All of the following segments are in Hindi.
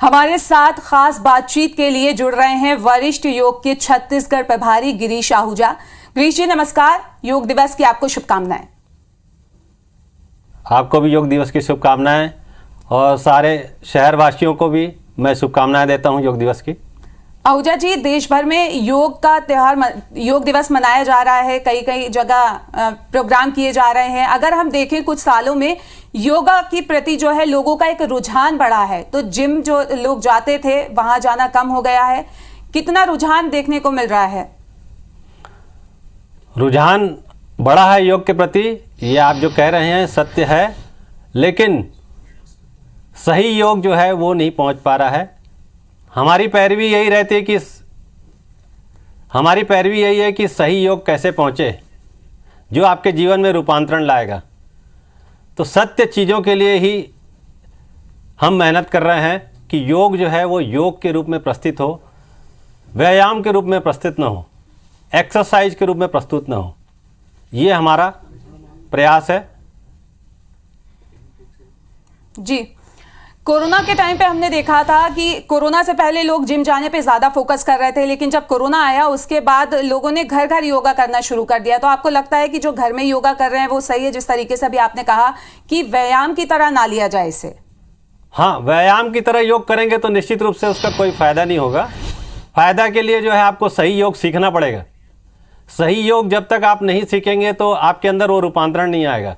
हमारे साथ खास बातचीत के लिए जुड़ रहे हैं वरिष्ठ योग के छत्तीसगढ़ प्रभारी गिरीश आहूजा। गिरीश जी नमस्कार, योग दिवस की आपको शुभकामनाएं। आपको भी योग दिवस की शुभकामनाएं और सारे शहरवासियों को भी मैं शुभकामनाएं देता हूं योग दिवस की। आहूजा जी, देश भर में योग का त्योहार, योग दिवस मनाया जा रहा है, कई कई जगह प्रोग्राम किए जा रहे हैं। अगर हम देखें कुछ सालों में योगा के प्रति जो है लोगों का एक रुझान बढ़ा है, तो जिम जो लोग जाते थे वहां जाना कम हो गया है। कितना रुझान देखने को मिल रहा है? रुझान बढ़ा है योग के प्रति, ये आप जो कह रहे हैं सत्य है, लेकिन सही योग जो है वो नहीं पहुंच पा रहा है। हमारी पैरवी यही रहती है कि सही योग कैसे पहुंचे, जो आपके जीवन में रूपांतरण लाएगा। तो सत्य चीज़ों के लिए ही हम मेहनत कर रहे हैं कि योग जो है वो योग के रूप में प्रस्तुत हो, व्यायाम के रूप में प्रस्तुत न हो, एक्सरसाइज के रूप में प्रस्तुत न हो। ये हमारा प्रयास है जी। कोरोना के टाइम पे हमने देखा था कि कोरोना से पहले लोग जिम जाने पे ज़्यादा फोकस कर रहे थे, लेकिन जब कोरोना आया उसके बाद लोगों ने घर घर योगा करना शुरू कर दिया। तो आपको लगता है कि जो घर में योगा कर रहे हैं वो सही है, जिस तरीके से अभी आपने कहा कि व्यायाम की तरह ना लिया जाए इसे? हाँ, व्यायाम की तरह योग करेंगे तो निश्चित रूप से उसका कोई फ़ायदा नहीं होगा। फ़ायदा के लिए जो है आपको सही योग सीखना पड़ेगा। सही योग जब तक आप नहीं सीखेंगे तो आपके अंदर वो रूपांतरण नहीं आएगा।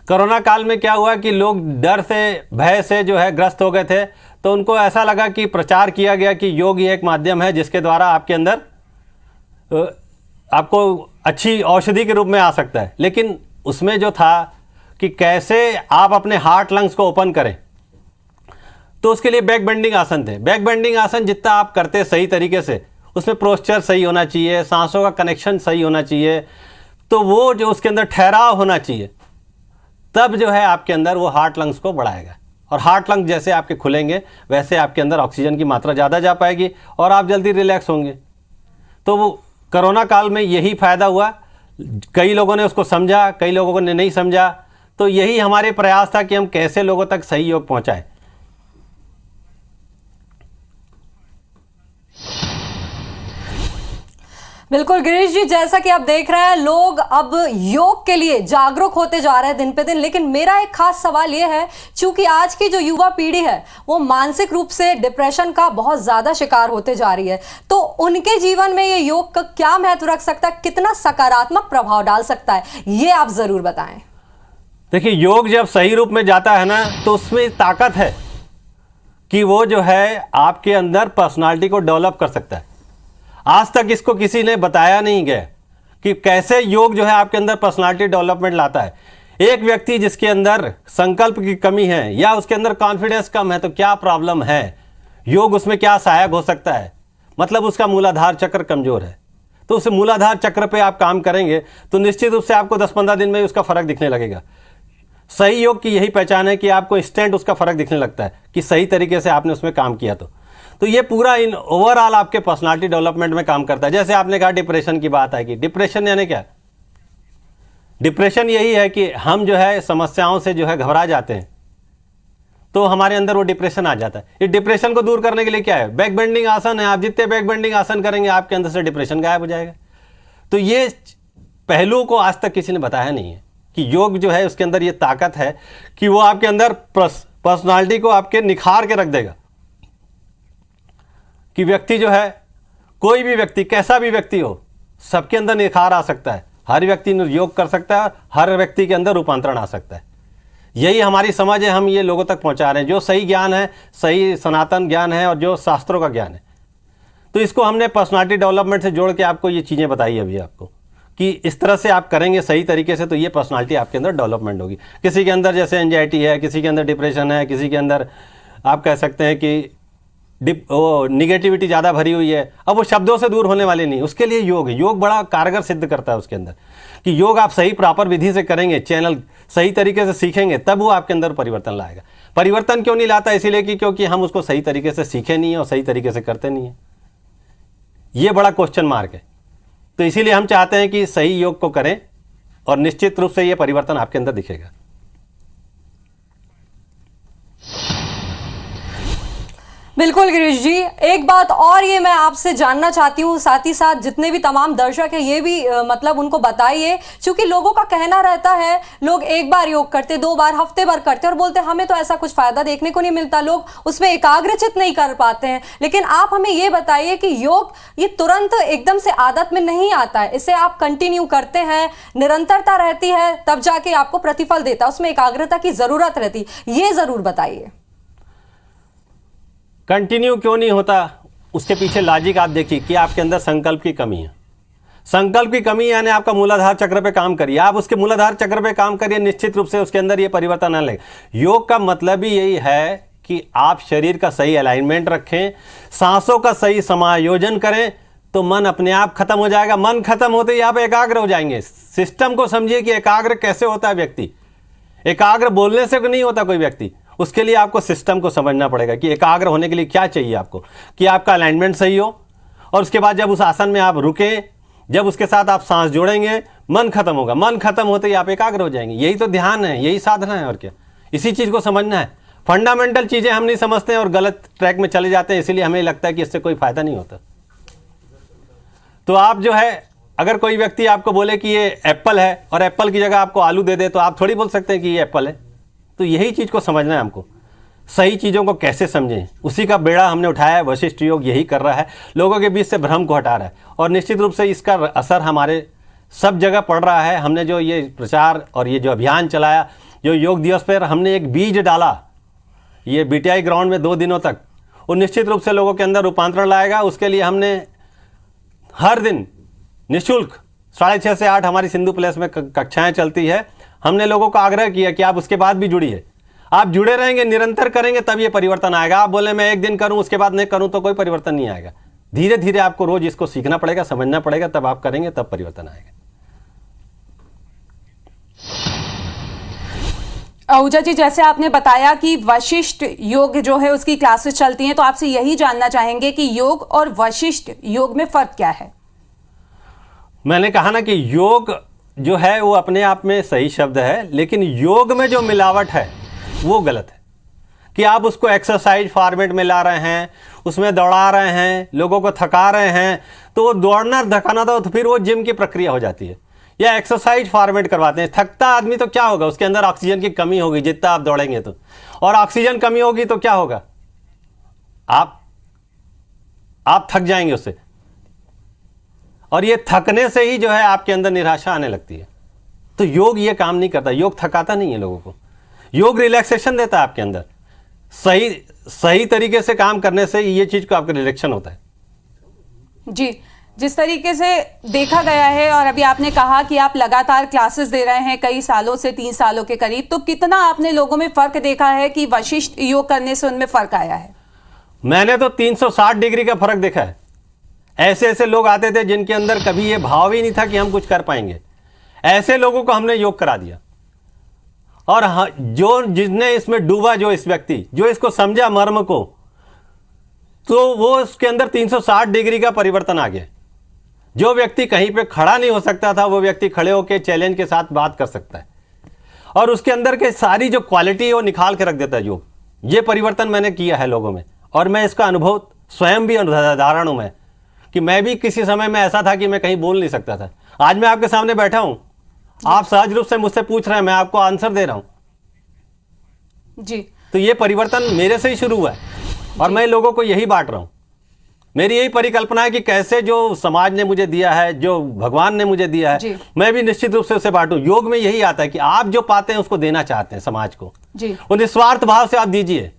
कोरोना काल में क्या हुआ कि लोग डर से, भय से जो है ग्रस्त हो गए थे, तो उनको ऐसा लगा कि प्रचार किया गया कि योग ही एक माध्यम है जिसके द्वारा आपके अंदर आपको अच्छी औषधि के रूप में आ सकता है। लेकिन उसमें जो था कि कैसे आप अपने हार्ट लंग्स को ओपन करें, तो उसके लिए बैक बेंडिंग आसन थे। बैक बेंडिंग आसन जितना आप करते सही तरीके से, उसमें पोस्चर सही होना चाहिए, सांसों का कनेक्शन सही होना चाहिए, तो वो जो उसके अंदर ठहराव होना चाहिए, तब जो है आपके अंदर वो हार्ट लंग्स को बढ़ाएगा। और हार्ट लंग्स जैसे आपके खुलेंगे वैसे आपके अंदर ऑक्सीजन की मात्रा ज़्यादा जा पाएगी और आप जल्दी रिलैक्स होंगे। तो वो कोरोना काल में यही फ़ायदा हुआ। कई लोगों ने उसको समझा, कई लोगों ने नहीं समझा। तो यही हमारे प्रयास था कि हम कैसे लोगों तक सही योग पहुँचाएँ। बिल्कुल गिरीश जी, जैसा कि आप देख रहे हैं लोग अब योग के लिए जागरूक होते जा रहे हैं दिन पे दिन। लेकिन मेरा एक खास सवाल ये है, चूंकि आज की जो युवा पीढ़ी है वो मानसिक रूप से डिप्रेशन का बहुत ज़्यादा शिकार होते जा रही है, तो उनके जीवन में ये योग का क्या महत्व रख सकता है, कितना सकारात्मक प्रभाव डाल सकता है, ये आप ज़रूर बताएं। देखिए, योग जब सही रूप में जाता है ना, तो उसमें ताकत है कि वो जो है आपके अंदर पर्सनालिटी को डेवलप कर सकता है। आज तक इसको किसी ने बताया नहीं गया कि कैसे योग जो है आपके अंदर पर्सनालिटी डेवलपमेंट लाता है। एक व्यक्ति जिसके अंदर संकल्प की कमी है या उसके अंदर कॉन्फिडेंस कम है, तो क्या प्रॉब्लम है, योग उसमें क्या सहायक हो सकता है? मतलब उसका मूलाधार चक्र कमजोर है। तो उस मूलाधार चक्र पे आप काम करेंगे तो निश्चित रूप से आपको 10-15 दिन में उसका फर्क दिखने लगेगा। सही योग की यही पहचान है कि आपको इंस्टेंट उसका फर्क दिखने लगता है कि सही तरीके से आपने उसमें काम किया। तो ये पूरा इन ओवरऑल आपके पर्सनालिटी डेवलपमेंट में काम करता है। जैसे आपने कहा डिप्रेशन की बात है कि डिप्रेशन यानी क्या? डिप्रेशन यही है कि हम जो है समस्याओं से जो है घबरा जाते हैं, तो हमारे अंदर वो डिप्रेशन आ जाता है। इस डिप्रेशन को दूर करने के लिए क्या है? बैक बेंडिंग आसन है। आप जितने बैक बेंडिंग आसन करेंगे आपके अंदर से डिप्रेशन गायब हो जाएगा। तो ये पहलू को आज तक किसी ने बताया नहीं है कि योग जो है उसके अंदर ये ताकत है कि वो आपके अंदर पर्सनालिटी को आपके निखार के रख देगा। कि व्यक्ति जो है, कोई भी व्यक्ति, कैसा भी व्यक्ति हो, सबके अंदर निखार आ सकता है। हर व्यक्ति योग कर सकता है, हर व्यक्ति के अंदर रूपांतरण आ सकता है। यही हमारी समझ है, हम ये लोगों तक पहुंचा रहे हैं। जो सही ज्ञान है, सही सनातन ज्ञान है और जो शास्त्रों का ज्ञान है, तो इसको हमने पर्सनालिटी डेवलपमेंट से जोड़ के आपको ये चीज़ें बताई अभी आपको कि इस तरह से आप करेंगे सही तरीके से तो ये पर्सनालिटी आपके अंदर डेवलपमेंट होगी। किसी के अंदर जैसे एंजाइटी है, किसी के अंदर डिप्रेशन है, किसी के अंदर आप कह सकते हैं कि वो निगेटिविटी ज़्यादा भरी हुई है, अब वो शब्दों से दूर होने वाले नहीं। उसके लिए योग बड़ा कारगर सिद्ध करता है उसके अंदर कि योग आप सही प्रॉपर विधि से करेंगे, चैनल सही तरीके से सीखेंगे, तब वो आपके अंदर परिवर्तन लाएगा। परिवर्तन क्यों नहीं लाता? इसीलिए कि क्योंकि हम उसको सही तरीके से सीखे नहीं है और सही तरीके से करते नहीं है। ये बड़ा क्वेश्चन मार्क है। तो इसीलिए हम चाहते हैं कि सही योग को करें और निश्चित रूप से ये परिवर्तन आपके अंदर दिखेगा। बिल्कुल गिरीश जी, एक बात और ये मैं आपसे जानना चाहती हूँ, साथ ही साथ जितने भी तमाम दर्शक हैं ये भी मतलब उनको बताइए, क्योंकि लोगों का कहना रहता है लोग एक बार योग करते, 2 बार, हफ्ते भर करते और बोलते हमें तो ऐसा कुछ फायदा देखने को नहीं मिलता, लोग उसमें एकाग्रचित नहीं कर पाते हैं। लेकिन आप हमें ये बताइए कि योग ये तुरंत एकदम से आदत में नहीं आता है, इसे आप कंटिन्यू करते हैं, निरंतरता रहती है, तब जाके आपको प्रतिफल देता है, उसमें एकाग्रता की जरूरत रहती, ये जरूर बताइए। कंटिन्यू क्यों नहीं होता, उसके पीछे लॉजिक आप देखिए कि आपके अंदर संकल्प की कमी है। संकल्प की कमी यानी आपका मूलाधार चक्र पे काम करिए, आप उसके मूलाधार चक्र पे काम करिए, निश्चित रूप से उसके अंदर ये परिवर्तन आने लगेगा। योग का मतलब ही यही है कि आप शरीर का सही अलाइनमेंट रखें, सांसों का सही समायोजन करें, तो मन अपने आप खत्म हो जाएगा। मन खत्म होते ही आप एकाग्र हो जाएंगे। सिस्टम को समझिए कि एकाग्र कैसे होता है व्यक्ति। एकाग्र बोलने से नहीं होता कोई व्यक्ति, उसके लिए आपको सिस्टम को समझना पड़ेगा कि एकाग्र होने के लिए क्या चाहिए आपको, कि आपका अलाइनमेंट सही हो, और उसके बाद जब उस आसन में आप रुकें, जब उसके साथ आप सांस जोड़ेंगे, मन खत्म होगा। मन खत्म होते ही आप एकाग्र हो जाएंगे। यही तो ध्यान है, यही साधना है, और क्या। इसी चीज़ को समझना है। फंडामेंटल चीज़ें हम नहीं समझते हैं और गलत ट्रैक में चले जाते हैं, इसीलिए हमें लगता है कि इससे कोई फायदा नहीं होता। तो आप जो है, अगर कोई व्यक्ति आपको बोले कि ये एप्पल है और एप्पल की जगह आपको आलू दे दे, तो आप थोड़ी बोल सकते हैं कि ये एप्पल है। तो यही चीज़ को समझना है हमको, सही चीज़ों को कैसे समझें, उसी का बेड़ा हमने उठाया है। वशिष्ठ योग यही कर रहा है, लोगों के बीच से भ्रम को हटा रहा है, और निश्चित रूप से इसका असर हमारे सब जगह पड़ रहा है। हमने जो ये प्रचार और ये जो अभियान चलाया, जो योग दिवस पर हमने एक बीज डाला, ये बीटीआई ग्राउंड में 2 दिनों तक, वो निश्चित रूप से लोगों के अंदर रूपांतरण लाएगा। उसके लिए हमने हर दिन निःशुल्क 6:30 से 8 हमारी सिंधु प्लेस में कक्षाएं चलती है। हमने लोगों को आग्रह किया कि आप उसके बाद भी जुड़िए, आप जुड़े रहेंगे, निरंतर करेंगे, तब ये परिवर्तन आएगा। आप बोले मैं एक दिन करूं उसके बाद नहीं करूं, तो कोई परिवर्तन नहीं आएगा। धीरे धीरे आपको रोज इसको सीखना पड़ेगा, समझना पड़ेगा, तब आप करेंगे, तब परिवर्तन आएगा। आहूजा जी, जैसे आपने बताया कि वशिष्ठ योग जो है उसकी क्लासेस चलती हैं, तो आपसे यही जानना चाहेंगे कि योग और वशिष्ठ योग में फर्क क्या है? मैंने कहा ना कि योग जो है वो अपने आप में सही शब्द है, लेकिन योग में जो मिलावट है वो गलत है। कि आप उसको एक्सरसाइज फॉर्मेट में ला रहे हैं, उसमें दौड़ा रहे हैं, लोगों को थका रहे हैं, तो वो दौड़ना थकाना तो फिर वो जिम की प्रक्रिया हो जाती है। या एक्सरसाइज फॉर्मेट करवाते हैं, थकता आदमी तो क्या होगा, उसके अंदर ऑक्सीजन की कमी होगी जितना आप दौड़ेंगे तो, और ऑक्सीजन कमी होगी तो क्या होगा, आप थक जाएंगे उससे, और ये थकने से ही जो है आपके अंदर निराशा आने लगती है। तो योग ये काम नहीं करता, योग थकाता नहीं है लोगों को, योग रिलैक्सेशन देता है आपके अंदर। सही तरीके से काम करने से ये चीज को आपका रिलैक्सेशन होता है। जी, जिस तरीके से देखा गया है, और अभी आपने कहा कि आप लगातार क्लासेस दे रहे हैं कई सालों से, 3 सालों के करीब, तो कितना आपने लोगों में फर्क देखा है कि वशिष्ठ योग करने से उनमें फर्क आया है? मैंने तो 360 डिग्री का फर्क देखा है। ऐसे ऐसे लोग आते थे जिनके अंदर कभी ये भाव ही नहीं था कि हम कुछ कर पाएंगे, ऐसे लोगों को हमने योग करा दिया। और जो जिसने इसमें डूबा, जो इस व्यक्ति जो इसको समझा मर्म को, तो वो उसके अंदर 360 डिग्री का परिवर्तन आ गया। जो व्यक्ति कहीं पे खड़ा नहीं हो सकता था, वो व्यक्ति खड़े होकर चैलेंज के साथ बात कर सकता है, और उसके अंदर के सारी जो क्वालिटी है वो निकाल के रख देता है योग। ये परिवर्तन मैंने किया है लोगों में, और मैं इसका अनुभव स्वयं भी उदाहरण हूं मैं, कि मैं भी किसी समय में ऐसा था कि मैं कहीं बोल नहीं सकता था। आज मैं आपके सामने बैठा हूं, आप सहज रूप से मुझसे पूछ रहे हैं, मैं आपको आंसर दे रहा हूं जी। तो ये परिवर्तन मेरे से ही शुरू हुआ है, और मैं लोगों को यही बांट रहा हूं। मेरी यही परिकल्पना है कि कैसे जो समाज ने मुझे दिया है, जो भगवान ने मुझे दिया है, मैं भी निश्चित रूप से उसे बांटूं। योग में यही आता है कि आप जो पाते हैं उसको देना चाहते हैं समाज को जी। वो निस्वार्थ भाव से आप दीजिए,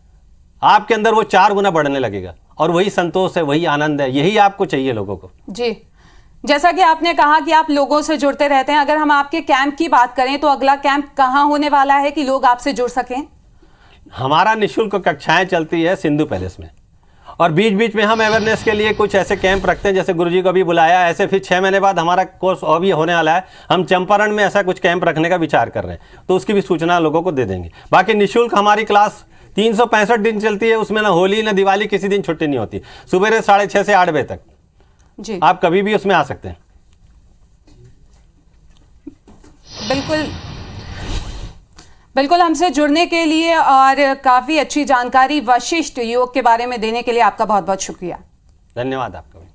आपके अंदर वो 4 गुना बढ़ने लगेगा, और वही संतोष है, वही आनंद है, यही आपको चाहिए लोगों को। जी, जैसा कि आपने कहा कि आप लोगों से जुड़ते रहते हैं, अगर हम आपके कैंप की बात करें तो अगला कैंप कहाँ होने वाला है कि लोग आपसे जुड़ सकें? हमारा निःशुल्क कक्षाएं चलती है सिंधु पैलेस में, और बीच बीच में हम अवेयरनेस के लिए कुछ ऐसे कैंप रखते हैं, जैसे गुरुजी को भी बुलाया, ऐसे फिर 6 महीने बाद हमारा कोर्स और भी होने वाला है। हम चंपारण में ऐसा कुछ कैंप रखने का विचार कर रहे हैं, तो उसकी भी सूचना लोगों को दे देंगे। बाकी निःशुल्क हमारी क्लास 365 दिन चलती है, उसमें ना होली ना दिवाली किसी दिन छुट्टी नहीं होती। सुबह 6:30 से 8 बजे तक जी, आप कभी भी उसमें आ सकते हैं। बिल्कुल, हमसे जुड़ने के लिए और काफी अच्छी जानकारी वशिष्ठ योग के बारे में देने के लिए आपका बहुत बहुत शुक्रिया। धन्यवाद आपका भी।